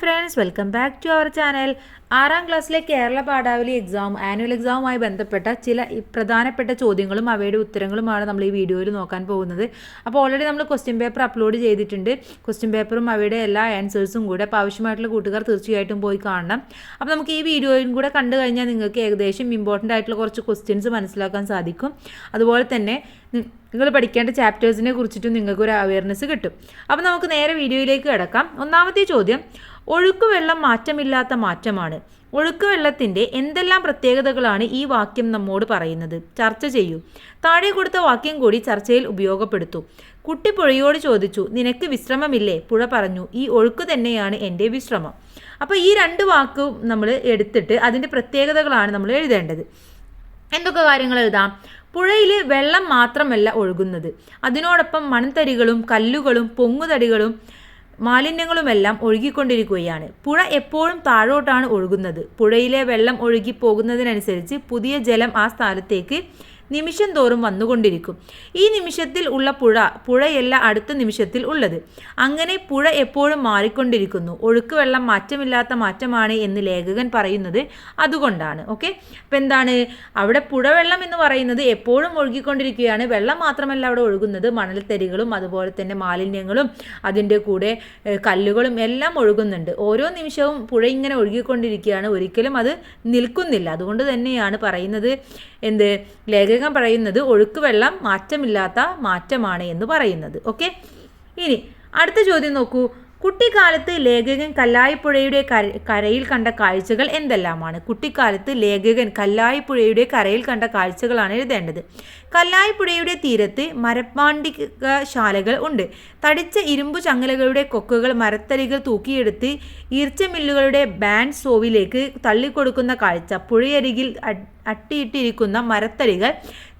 Friends, welcome back to our channel. 6ാം ക്ലാസ്സിലെ Kerala Padavali exam annual എക്സാമുമായി ബന്ധപ്പെട്ട ചില പ്രധാനപ്പെട്ട ചോദ്യങ്ങളും അവയുടെ ഉത്തരങ്ങളുമാണ് നമ്മൾ ഈ വീഡിയോയിൽ നോക്കാൻ പോകുന്നത്. അപ്പോൾ ഓൾറെഡി നമ്മൾ ക്വസ്റ്റ്യൻ പേപ്പർ അപ്ലോഡ് ചെയ്തിട്ടുണ്ട്. ക്വസ്റ്റ്യൻ പേപ്പറും അവയുടെ എല്ലാ ആൻസേഴ്സും കൂടെ. അപ്പോൾ ആവശ്യമായിട്ടുള്ള കൂട്ടുകാർ തീർച്ചയായിട്ടും പോയി കാണണം. അപ്പോൾ നമുക്ക് ഈ വീഡിയോയും കൂടെ കണ്ടു കഴിഞ്ഞാൽ നിങ്ങൾക്ക് ഏകദേശം ഇമ്പോർട്ടൻ്റ് ആയിട്ടുള്ള കുറച്ച് ക്വസ്റ്റ്യൻസ് മനസ്സിലാക്കാൻ സാധിക്കും. അതുപോലെ തന്നെ നിങ്ങൾ പഠിക്കേണ്ട ചാപ്റ്റേഴ്സിനെ കുറിച്ചിട്ടും നിങ്ങൾക്കൊരു അവയർനെസ് കിട്ടും. അപ്പോൾ നമുക്ക് നേരെ വീഡിയോയിലേക്ക് കിടക്കാം. ഒന്നാമത്തെ ചോദ്യം, ഒഴുക്കുവെള്ളം മാറ്റമില്ലാത്ത മാറ്റമാണ്. ഒഴുക്കുവെള്ളത്തിൻ്റെ എന്തെല്ലാം പ്രത്യേകതകളാണ് ഈ വാക്യം നമ്മോട് പറയുന്നത്? ചർച്ച ചെയ്യൂ. താഴെ കൊടുത്ത വാക്യം കൂടി ചർച്ചയിൽ ഉപയോഗപ്പെടുത്തൂ. കുട്ടി പുഴയോട് ചോദിച്ചു, നിനക്ക് വിശ്രമമില്ലേ? പുഴ പറഞ്ഞു, ഈ ഒഴുക്ക് തന്നെയാണ് എൻ്റെ വിശ്രമം. അപ്പോൾ ഈ രണ്ട് വാക്കും നമ്മൾ എടുത്തിട്ട് അതിൻ്റെ പ്രത്യേകതകളാണ് നമ്മൾ എഴുതേണ്ടത്. എന്തൊക്കെ കാര്യങ്ങൾ എഴുതാം? പുഴയിൽ വെള്ളം മാത്രമല്ല ഒഴുകുന്നത്, അതിനോടൊപ്പം മൺതരികളും കല്ലുകളും പൊങ്ങുതടികളും മാലിന്യങ്ങളുമെല്ലാം ഒഴുകിക്കൊണ്ടിരിക്കുകയാണ്. പുഴ എപ്പോഴും താഴോട്ടാണ് ഒഴുകുന്നത്. പുഴയിലെ വെള്ളം ഒഴുകി പോകുന്നതിനനുസരിച്ച് പുതിയ ജലം ആ സ്ഥലത്തേക്ക് നിമിഷം തോറും വന്നുകൊണ്ടിരിക്കും. ഈ നിമിഷത്തിൽ ഉള്ള പുഴയല്ല അടുത്ത നിമിഷത്തിൽ ഉള്ളത്. അങ്ങനെ പുഴ എപ്പോഴും മാറിക്കൊണ്ടിരിക്കുന്നു. ഒഴുക്ക് വെള്ളം മാറ്റമില്ലാത്ത മാറ്റമാണ് എന്ന് ലേഖകൻ പറയുന്നത് അതുകൊണ്ടാണ്. ഓക്കെ, അപ്പം എന്താണ് അവിടെ പുഴവെള്ളം എന്ന് പറയുന്നത് എപ്പോഴും ഒഴുകിക്കൊണ്ടിരിക്കുകയാണ്. വെള്ളം മാത്രമല്ല അവിടെ ഒഴുകുന്നത്, മണൽത്തരികളും അതുപോലെ തന്നെ മാലിന്യങ്ങളും അതിൻ്റെ കൂടെ കല്ലുകളും എല്ലാം ഒഴുകുന്നുണ്ട്. ഓരോ നിമിഷവും പുഴ ഇങ്ങനെ ഒഴുകിക്കൊണ്ടിരിക്കുകയാണ്, ഒരിക്കലും അത് നിൽക്കുന്നില്ല. അതുകൊണ്ട് തന്നെയാണ് പറയുന്നത് ലേഖകൻ പറയുന്നത് ഒഴുക്ക് വെള്ളം മാറ്റമില്ലാത്ത മാറ്റമാണ് എന്ന് പറയുന്നത്. ഓക്കെ, ഇനി അടുത്ത ചോദ്യം നോക്കൂ. കുട്ടിക്കാലത്ത് ലേഖകൻ കല്ലായിപ്പുഴയുടെ കരയിൽ കണ്ട കാഴ്ചകൾ എന്തെല്ലാമാണ്? കുട്ടിക്കാലത്ത് ലേഖകൻ കല്ലായിപ്പുഴയുടെ കരയിൽ കണ്ട കാഴ്ചകളാണ് എഴുതേണ്ടത്. കല്ലായിപ്പുഴയുടെ തീരത്ത് മരപ്പാണ്ടികശാലകൾ ഉണ്ട്. തടിച്ച ഇരുമ്പു ചങ്ങലകളുടെ കൊക്കുകൾ മരത്തടികൾ തൂക്കിയെടുത്ത് ഈർച്ചമില്ലുകളുടെ ബാൻഡ് സ്റ്റോവിലേക്ക് തള്ളിക്കൊടുക്കുന്ന കാഴ്ച. പുഴയരികിൽ അട്ടിയിട്ടിരിക്കുന്ന മരത്തടികൾ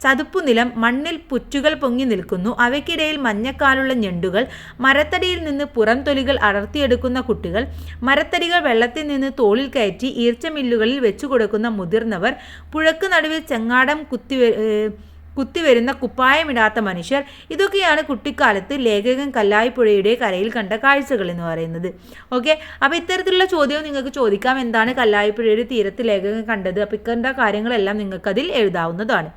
ചതുപ്പുനിലം, മണ്ണിൽ പുറ്റുകൾ പൊങ്ങി നിൽക്കുന്നു. അവയ്ക്കിടയിൽ മഞ്ഞക്കാലുള്ള ഞണ്ടുകൾ, മരത്തടിയിൽ നിന്ന് പുറംതൊലികൾ അടർത്തിയെടുക്കുന്ന കുട്ടികൾ, മരത്തടികൾ വെള്ളത്തിൽ നിന്ന് തോളിൽ കയറ്റി ഈർച്ചമില്ലുകളിൽ വെച്ചു കൊടുക്കുന്ന മുതിർന്നവർ, പുഴക്ക് നടുവിൽ ചെങ്ങാടം കുത്തിവരുന്ന കുപ്പായമിടാത്ത മനുഷ്യർ. ഇതൊക്കെയാണ് കുട്ടിക്കാലത്ത് ലേഖകൻ കല്ലായിപ്പുഴയുടെ കരയിൽ കണ്ട കാഴ്ചകൾ എന്ന് പറയുന്നത്. ഓക്കെ, അപ്പോൾ ഇത്തരത്തിലുള്ള ചോദ്യവും നിങ്ങൾക്ക് ചോദിക്കാം. എന്താണ് കല്ലായിപ്പുഴയുടെ തീരത്ത് ലേഖകൻ കണ്ടത്? അപ്പോൾ ഇക്കണ്ട കാര്യങ്ങളെല്ലാം നിങ്ങൾക്കതിൽ എഴുതാവുന്നതാണ്.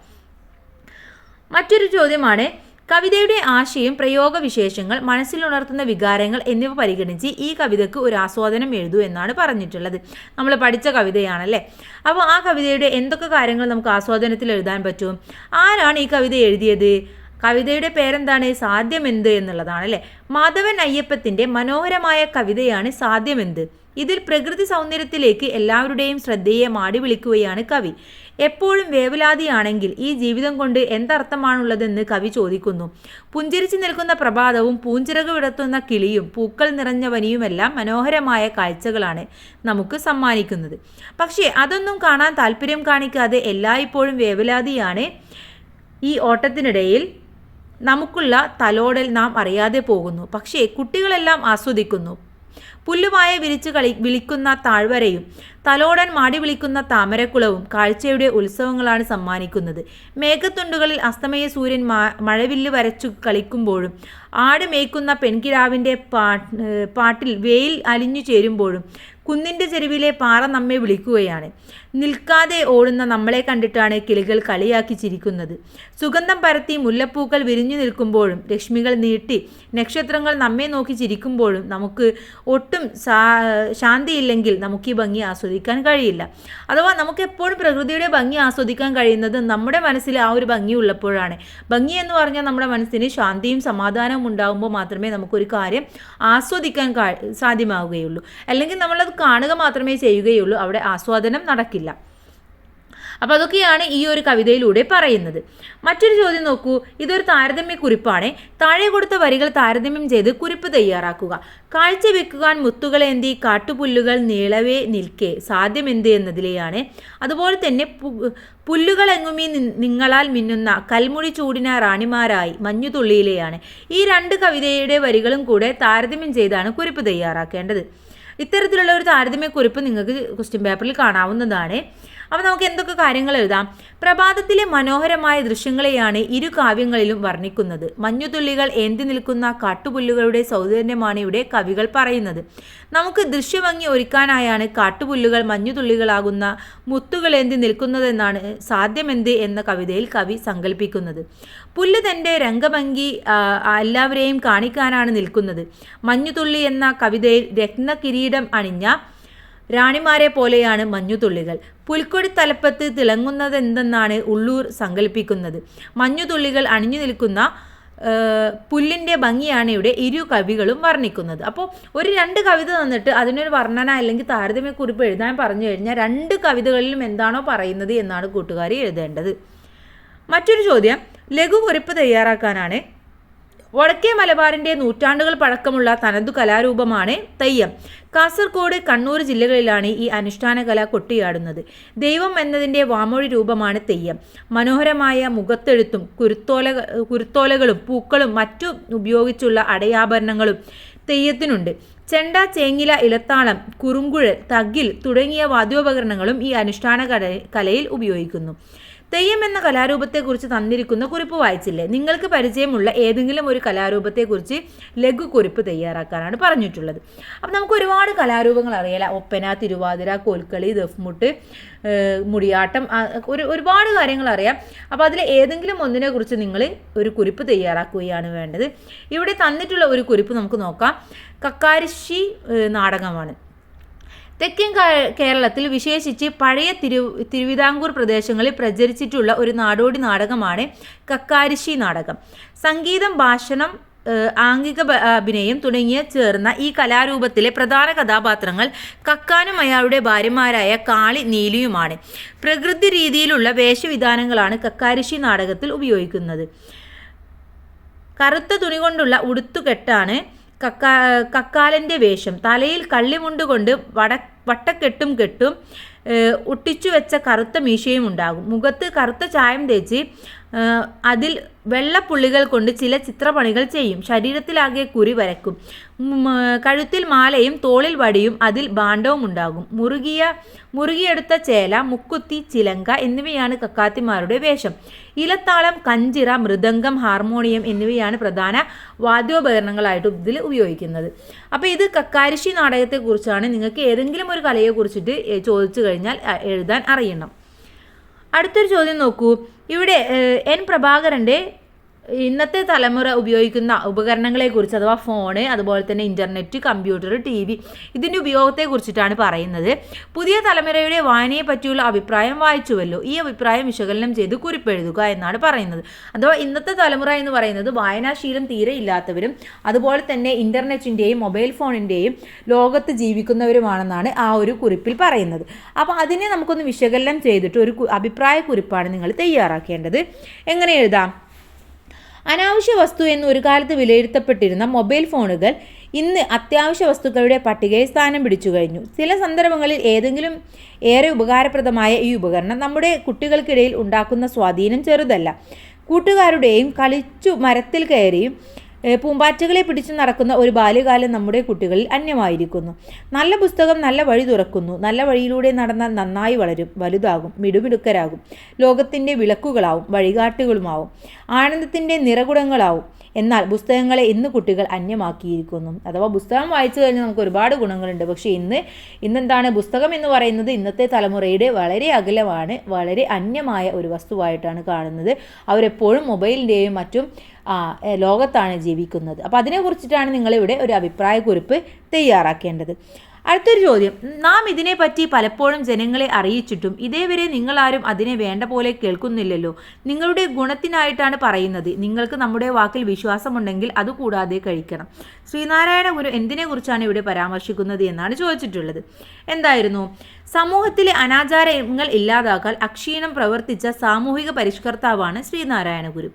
മറ്റൊരു ചോദ്യമാണ്, കവിതയുടെ ആശയം, പ്രയോഗവിശേഷങ്ങൾ, മനസ്സിലുണർത്തുന്ന വികാരങ്ങൾ എന്നിവ പരിഗണിച്ച് ഈ കവിതയ്ക്ക് ഒരു ആസ്വാദനം എഴുതൂ എന്നാണ് പറഞ്ഞിട്ടുള്ളത്. നമ്മൾ പഠിച്ച കവിതയാണല്ലേ. അപ്പോൾ ആ കവിതയുടെ എന്തൊക്കെ കാര്യങ്ങൾ നമുക്ക് ആസ്വാദനത്തിൽ എഴുതാൻ പറ്റും? ആരാണ് ഈ കവിത എഴുതിയത്? കവിതയുടെ പേരെന്താണ്? സാധ്യമെന്ത് എന്നുള്ളതാണ് അല്ലേ. മാധവൻ അയ്യപ്പത്തിൻ്റെ മനോഹരമായ കവിതയാണ് സാധ്യമെന്ത്. ഇതിൽ പ്രകൃതി സൗന്ദര്യത്തിലേക്ക് എല്ലാവരുടെയും ശ്രദ്ധയെ മാടി വിളിക്കുകയാണ് കവി. എപ്പോഴും വേവലാതിയാണെങ്കിൽ ഈ ജീവിതം കൊണ്ട് എന്തർത്ഥമാണുള്ളതെന്ന് കവി ചോദിക്കുന്നു. പുഞ്ചിരിച്ചു നിൽക്കുന്ന പ്രഭാതവും പൂഞ്ചിറക് വിടർത്തുന്ന കിളിയും പൂക്കൾ നിറഞ്ഞ വനിയുമെല്ലാം മനോഹരമായ കാഴ്ചകളാണ് നമുക്ക് സമ്മാനിക്കുന്നത്. പക്ഷേ അതൊന്നും കാണാൻ താല്പര്യം കാണിക്കാതെ എല്ലായ്പ്പോഴും വേവലാതിയാണ്. ഈ ഓട്ടത്തിനിടയിൽ നമുക്കുള്ള തലോടൽ നാം അറിയാതെ പോകുന്നു. പക്ഷേ കുട്ടികളെല്ലാം ആസ്വദിക്കുന്നു. പുല്ലുമായ വിരിച്ച് വിളിക്കുന്ന താഴ്വരയും തലോടൻ മാടി വിളിക്കുന്ന താമരക്കുളവും കാഴ്ചയുടെ ഉത്സവങ്ങളാണ് സമ്മാനിക്കുന്നത്. മേഘത്തുണ്ടുകളിൽ അസ്തമയ സൂര്യൻ മഴവില്ല് വരച്ചു കളിക്കുമ്പോഴും ആട് മേയ്ക്കുന്ന പെൺകിടാവിൻ്റെ പാട്ടിൽ വെയിൽ അലിഞ്ഞു ചേരുമ്പോഴും കുന്നിൻ്റെ ചെരുവിലെ പാറ നമ്മെ വിളിക്കുകയാണ്. നിൽക്കാതെ ഓടുന്ന നമ്മളെ കണ്ടിട്ടാണ് കിളികൾ കളിയാക്കി ചിരിക്കുന്നത്. സുഗന്ധം പരത്തി മുല്ലപ്പൂക്കൾ വിരിഞ്ഞു നിൽക്കുമ്പോഴും രശ്മികൾ നീട്ടി നക്ഷത്രങ്ങൾ നമ്മെ നോക്കി ചിരിക്കുമ്പോഴും നമുക്ക് ഒട്ടും ശാന്തിയില്ലെങ്കിൽ നമുക്ക് ഈ ഭംഗി ആസ്വദിക്കാൻ കഴിയില്ല. അഥവാ നമുക്ക് എപ്പോഴും പ്രകൃതിയുടെ ഭംഗി ആസ്വദിക്കാൻ കഴിയുന്നത് നമ്മുടെ മനസ്സിൽ ആ ഒരു ഭംഗി ഉള്ളപ്പോഴാണ്. ഭംഗി എന്ന് പറഞ്ഞാൽ നമ്മുടെ മനസ്സിന് ശാന്തിയും സമാധാനവും ഉണ്ടാകുമ്പോൾ മാത്രമേ നമുക്കൊരു കാര്യം ആസ്വദിക്കാൻ സാധ്യമാവുകയുള്ളൂ. അല്ലെങ്കിൽ നമ്മളത് കാണുക മാത്രമേ ചെയ്യുകയുള്ളൂ, അവിടെ ആസ്വാദനം നടക്കില്ല. അപ്പോൾ അതൊക്കെയാണ് ഈ ഒരു കവിതയിലൂടെ പറയുന്നത്. മറ്റൊരു ചോദ്യം നോക്കൂ. ഇതൊരു താരതമ്യ കുറിപ്പാണ്. താഴെ കൊടുത്ത വരികൾ താരതമ്യം ചെയ്ത് കുറിപ്പ് തയ്യാറാക്കുക. കാഴ്ച വെക്കുവാൻ മുത്തുകളേന്തി കാട്ടുപുല്ലുകൾ നീളവേ നിൽക്കെ സാധ്യമെന്ത് എന്നതിലെയാണ്. അതുപോലെ തന്നെ പുല്ലുകളെങ്ങുമീ നിങ്ങളാൽ മിന്നുന്ന കൽമുടി ചൂടിന റാണിമാരായി മഞ്ഞുതുള്ളിയിലെയാണ്. ഈ രണ്ട് കവിതയുടെ വരികളും കൂടെ താരതമ്യം ചെയ്താണ് കുറിപ്പ് തയ്യാറാക്കേണ്ടത്. ഇത്തരത്തിലുള്ള ഒരു താരതമ്യക്കുറിപ്പ് നിങ്ങൾക്ക് ക്വസ്റ്റ്യൻ പേപ്പറിൽ കാണാവുന്നതാണ്. അപ്പോൾ നമുക്ക് എന്തൊക്കെ കാര്യങ്ങൾ എഴുതാം? പ്രഭാതത്തിലെ മനോഹരമായ ദൃശ്യങ്ങളെയാണ് ഇരു കാവ്യങ്ങളിലും വർണ്ണിക്കുന്നത്. മഞ്ഞുതുള്ളികൾ ഏന്തി നിൽക്കുന്ന കാട്ടുപുല്ലുകളുടെ സൗന്ദര്യമാണ് ഇവിടെ കവികൾ പറയുന്നത്. നമുക്ക് ദൃശ്യഭംഗി ഒരുക്കാനായാണ് കാട്ടുപുല്ലുകൾ മഞ്ഞുതുള്ളികളാകുന്ന മുത്തുകളേന്തി നിൽക്കുന്നതെന്നാണ് സാധ്യമെന്ത് എന്ന കവിതയിൽ കവി സങ്കല്പിക്കുന്നത്. പുല്ല് തൻ്റെ രംഗഭംഗി എല്ലാവരെയും കാണിക്കാനാണ് നിൽക്കുന്നത്. മഞ്ഞുതുള്ളി എന്ന കവിതയിൽ രത്നകിരീടം അണിഞ്ഞ റാണിമാരെ പോലെയാണ് മഞ്ഞുതുള്ളികൾ. പുൽക്കൊടി തലപ്പത്ത് തിളങ്ങുന്നതെന്തെന്നാണ് ഉള്ളൂർ സങ്കല്പിക്കുന്നത്. മഞ്ഞുതുള്ളികൾ അണിഞ്ഞു നിൽക്കുന്ന പുല്ലിൻ്റെ ഭംഗിയാണ് ഇവിടെ ഇരു കവികളും വർണ്ണിക്കുന്നത്. അപ്പോൾ ഒരു 2 കവിത തന്നിട്ട് അതിനൊരു വർണ്ണന അല്ലെങ്കിൽ താരതമ്യക്കുറിപ്പ് എഴുതാൻ പറഞ്ഞു കഴിഞ്ഞാൽ 2 കവിതകളിലും എന്താണോ പറയുന്നത് എന്നാണ് കൂട്ടുകാരി എഴുതേണ്ടത്. മറ്റൊരു ചോദ്യം ലഘുകുറിപ്പ് തയ്യാറാക്കാനാണ്. വടക്കേ മലബാറിൻ്റെ നൂറ്റാണ്ടുകൾ പഴക്കമുള്ള തനതു കലാരൂപമാണ് തെയ്യം. കാസർഗോഡ്, കണ്ണൂർ ജില്ലകളിലാണ് ഈ അനുഷ്ഠാന കല കൊട്ടിയാടുന്നത്. ദൈവം എന്നതിൻ്റെ വാമൊഴി രൂപമാണ് തെയ്യം. മനോഹരമായ മുഖത്തെഴുത്തും കുരുത്തോലകളും പൂക്കളും മറ്റും ഉപയോഗിച്ചുള്ള അടയാഭരണങ്ങളും തെയ്യത്തിനുണ്ട്. ചെണ്ട, ചേങ്ങില, ഇലത്താളം, കുറുങ്കുഴൽ, തകിൽ തുടങ്ങിയ വാദ്യോപകരണങ്ങളും ഈ അനുഷ്ഠാന കലയിൽ ഉപയോഗിക്കുന്നു. തെയ്യം എന്ന കലാരൂപത്തെക്കുറിച്ച് തന്നിരിക്കുന്ന കുറിപ്പ് വായിച്ചില്ലേ? നിങ്ങൾക്ക് പരിചയമുള്ള ഏതെങ്കിലും ഒരു കലാരൂപത്തെക്കുറിച്ച് ലഘു കുറിപ്പ് തയ്യാറാക്കാനാണ് പറഞ്ഞിട്ടുള്ളത്. അപ്പം നമുക്ക് ഒരുപാട് കലാരൂപങ്ങൾ അറിയാം. ഒപ്പന, തിരുവാതിര, കോൽക്കളി, ദഫ്മുട്ട്, മുടിയാട്ടം, ഒരുപാട് കാര്യങ്ങൾ അറിയാം. അപ്പോൾ അതിൽ ഏതെങ്കിലും ഒന്നിനെ കുറിച്ച് നിങ്ങൾ ഒരു കുറിപ്പ് തയ്യാറാക്കുകയാണ് വേണ്ടത്. ഇവിടെ തന്നിട്ടുള്ള ഒരു കുറിപ്പ് നമുക്ക് നോക്കാം. കക്കാരിശ്ശി നാടകമാണ്. തെക്കൻ കേരളത്തിൽ വിശേഷിച്ച് പഴയ തിരുവിതാംകൂർ പ്രദേശങ്ങളിൽ പ്രചരിച്ചിട്ടുള്ള ഒരു നാടോടി നാടകമാണ് കക്കാരിശ്ശി നാടകം. സംഗീതം, ഭാഷണം, ആംഗിക അഭിനയം തുടങ്ങിയ ചേർന്ന ഈ കലാരൂപത്തിലെ പ്രധാന കഥാപാത്രങ്ങൾ കക്കാനും അയാളുടെ ഭാര്യമാരായ കാളി, നീലിയുമാണ്. പ്രകൃതി രീതിയിലുള്ള വേഷവിധാനങ്ങളാണ് കക്കാരിശ്ശി നാടകത്തിൽ ഉപയോഗിക്കുന്നത്. കറുത്ത തുണി കൊണ്ടുള്ള ഉടുത്തുകെട്ടാണ് കക്കാലൻ്റെ വേഷം. തലയിൽ കള്ളിമുണ്ടുകൊണ്ട് വട്ടക്കെട്ടും ഒട്ടിച്ചു വെച്ച കറുത്ത മീശയും ഉണ്ടാകും. മുഖത്ത് കറുത്ത ചായം തേച്ച് അതിൽ വെള്ളപ്പുള്ളികൾ കൊണ്ട് ചില ചിത്രപ്പണികൾ ചെയ്യും. ശരീരത്തിലാകെ കുറി വരക്കും. കഴുത്തിൽ മാലയും തോളിൽ വടിയും അതിൽ ഭാണ്ഡവും ഉണ്ടാകും. മുറുകിയെടുത്ത ചേല, മുക്കുത്തി, ചിലങ്ക എന്നിവയാണ് കക്കാത്തിമാരുടെ വേഷം. ഇലത്താളം, കഞ്ചിറ, മൃദംഗം, ഹാർമോണിയം എന്നിവയാണ് പ്രധാന വാദ്യോപകരണങ്ങളായിട്ട് ഇതിൽ ഉപയോഗിക്കുന്നത്. അപ്പോൾ ഇത് കക്കാരിശ്ശി നാടകത്തെക്കുറിച്ചാണ്. നിങ്ങൾക്ക് ഏതെങ്കിലും ഒരു കലയെക്കുറിച്ചിട്ട് ചോദിച്ചു കഴിഞ്ഞാൽ എഴുതാൻ അറിയണം. അടുത്തൊരു ചോദ്യം നോക്കൂ. ഇവിടെ എൻ പ്രഭാകരൻ്റെ ഇന്നത്തെ തലമുറ ഉപയോഗിക്കുന്ന ഉപകരണങ്ങളെക്കുറിച്ച്, അഥവാ ഫോണ്, അതുപോലെ തന്നെ ഇൻ്റർനെറ്റ്, കമ്പ്യൂട്ടർ, TV ഇതിൻ്റെ ഉപയോഗത്തെക്കുറിച്ചിട്ടാണ് പറയുന്നത്. പുതിയ തലമുറയുടെ വായനയെ പറ്റിയുള്ള അഭിപ്രായം വായിച്ചുവല്ലോ. ഈ അഭിപ്രായം വിശകലനം ചെയ്ത് കുറിപ്പെഴുതുക എന്നാണ് പറയുന്നത്. അഥവാ ഇന്നത്തെ തലമുറ എന്ന് പറയുന്നത് വായനാശീലം തീരെ ഇല്ലാത്തവരും അതുപോലെ തന്നെ ഇൻ്റർനെറ്റിൻ്റെയും മൊബൈൽ ഫോണിൻ്റെയും ലോകത്ത് ജീവിക്കുന്നവരുമാണെന്നാണ് ആ ഒരു കുറിപ്പിൽ പറയുന്നത്. അപ്പോൾ അതിനെ നമുക്കൊന്ന് വിശകലനം ചെയ്തിട്ട് ഒരു അഭിപ്രായ കുറിപ്പാണ് നിങ്ങൾ തയ്യാറാക്കേണ്ടത്. എങ്ങനെ എഴുതാം? അനാവശ്യ വസ്തു എന്ന് ഒരു കാലത്ത് വിലയിരുത്തപ്പെട്ടിരുന്ന മൊബൈൽ ഫോണുകൾ ഇന്ന് അത്യാവശ്യ വസ്തുക്കളുടെ പട്ടികയിൽ സ്ഥാനം പിടിച്ചു കഴിഞ്ഞു. ചില സന്ദർഭങ്ങളിൽ ഏതെങ്കിലും ഏറെ ഉപകാരപ്രദമായ ഈ ഉപകരണം നമ്മുടെ കുട്ടികൾക്കിടയിൽ ഉണ്ടാക്കുന്ന സ്വാധീനം ചെറുതല്ല. കൂട്ടുകാരുടെയും കളിച്ചു മരത്തിൽ കയറിയും പൂമ്പാറ്റകളെ പിടിച്ചു നടക്കുന്ന ഒരു ബാല്യകാലം നമ്മുടെ കുട്ടികളിൽ അന്യമായിരിക്കുന്നു. നല്ല പുസ്തകം നല്ല വഴി തുറക്കുന്നു. നല്ല വഴിയിലൂടെ നടന്നാൽ നന്നായി വളരും, വലുതാകും, മിടുമിടുക്കരാകും, ലോകത്തിൻ്റെ വിളക്കുകളാവും, വഴികാട്ടുകളുമാവും, ആനന്ദത്തിൻ്റെ നിറകുടങ്ങളാവും. എന്നാൽ പുസ്തകങ്ങളെ ഇന്ന് കുട്ടികൾ അന്യമാക്കിയിരിക്കുന്നു. അഥവാ പുസ്തകം വായിച്ചു കഴിഞ്ഞാൽ നമുക്ക് ഒരുപാട് ഗുണങ്ങളുണ്ട്. പക്ഷേ ഇന്നെന്താണ് പുസ്തകം എന്ന് പറയുന്നത് ഇന്നത്തെ തലമുറയുടെ വളരെ അകലമാണ്, വളരെ അന്യമായ ഒരു വസ്തുവായിട്ടാണ് കാണുന്നത്. അവരെപ്പോഴും മൊബൈലിൻ്റെയും മറ്റും ലോകത്താണ് ജീവിക്കുന്നത്. അപ്പോൾ അതിനെക്കുറിച്ചിട്ടാണ് നിങ്ങളിവിടെ ഒരു അഭിപ്രായക്കുറിപ്പ് തയ്യാറാക്കേണ്ടത്. അടുത്തൊരു ചോദ്യം. നാം ഇതിനെപ്പറ്റി പലപ്പോഴും ജനങ്ങളെ അറിയിച്ചിട്ടും ഇതേവരെ നിങ്ങളാരും അതിനെ വേണ്ട പോലെ കേൾക്കുന്നില്ലല്ലോ. നിങ്ങളുടെ ഗുണത്തിനായിട്ടാണ് പറയുന്നത്. നിങ്ങൾക്ക് നമ്മുടെ വാക്കിൽ വിശ്വാസമുണ്ടെങ്കിൽ അതുകൂടാതെ കഴിക്കണം. ശ്രീനാരായണ ഗുരു എന്തിനെക്കുറിച്ചാണ് ഇവിടെ പരാമർശിക്കുന്നത് എന്നാണ് ചോദിച്ചിട്ടുള്ളത്. എന്തായിരുന്നു? സമൂഹത്തിലെ അനാചാരങ്ങൾ ഇല്ലാതാക്കാൻ അക്ഷീണം പ്രവർത്തിച്ച സാമൂഹിക പരിഷ്കർത്താവാണ് ശ്രീനാരായണ ഗുരു.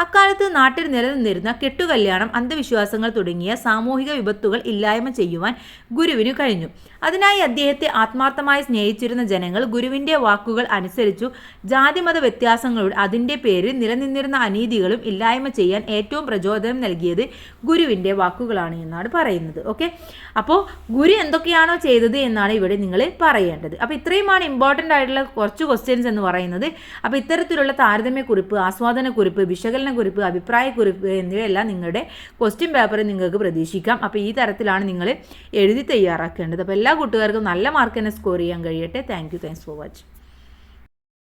അക്കാലത്ത് നാട്ടിൽ നിലനിന്നിരുന്ന കെട്ടുകല്യാണം, അന്ധവിശ്വാസങ്ങൾ തുടങ്ങിയ സാമൂഹിക വിപത്തുകൾ ഇല്ലായ്മ ചെയ്യുവാൻ ഗുരുവിന് കഴിഞ്ഞു. കഴിഞ്ഞു. അതിനായി അദ്ദേഹത്തെ ആത്മാർത്ഥമായി സ്നേഹിച്ചിരുന്ന ജനങ്ങൾ ഗുരുവിൻ്റെ വാക്കുകൾ അനുസരിച്ചു. ജാതിമത വ്യത്യാസങ്ങളുടെ അതിൻ്റെ പേരിൽ നിലനിന്നിരുന്ന അനീതികളും ഇല്ലായ്മ ചെയ്യാൻ ഏറ്റവും പ്രചോദനം നൽകിയത് ഗുരുവിൻ്റെ വാക്കുകളാണ് എന്നാണ് പറയുന്നത്. ഓക്കെ, അപ്പോൾ ഗുരു എന്തൊക്കെയാണോ ചെയ്തത് എന്നാണ് ഇവിടെ നിങ്ങൾ പറയേണ്ടത്. അപ്പോൾ ഇത്രയുമാണ് ഇമ്പോർട്ടൻ്റ് ആയിട്ടുള്ള കുറച്ച് ക്വസ്റ്റ്യൻസ് എന്ന് പറയുന്നത്. അപ്പോൾ ഇത്തരത്തിലുള്ള താരതമ്യക്കുറിപ്പ്, ആസ്വാദനക്കുറിപ്പ്, വിശകലനക്കുറിപ്പ്, അഭിപ്രായക്കുറിപ്പ് എന്നിവയെല്ലാം നിങ്ങളുടെ ക്വസ്റ്റ്യൻ പേപ്പറിൽ നിങ്ങൾക്ക് പ്രതീക്ഷിക്കാം. അപ്പോൾ ഈ തരത്തിലാണ് നിങ്ങൾ എഴുതി തയ്യാറാക്കേണ്ടത്. അപ്പോൾ എല്ലാ കൂട്ടുകാർക്കും നല്ല മാർക്ക് തന്നെ സ്കോർ ചെയ്യാൻ കഴിയട്ടെ. Thanks for watching.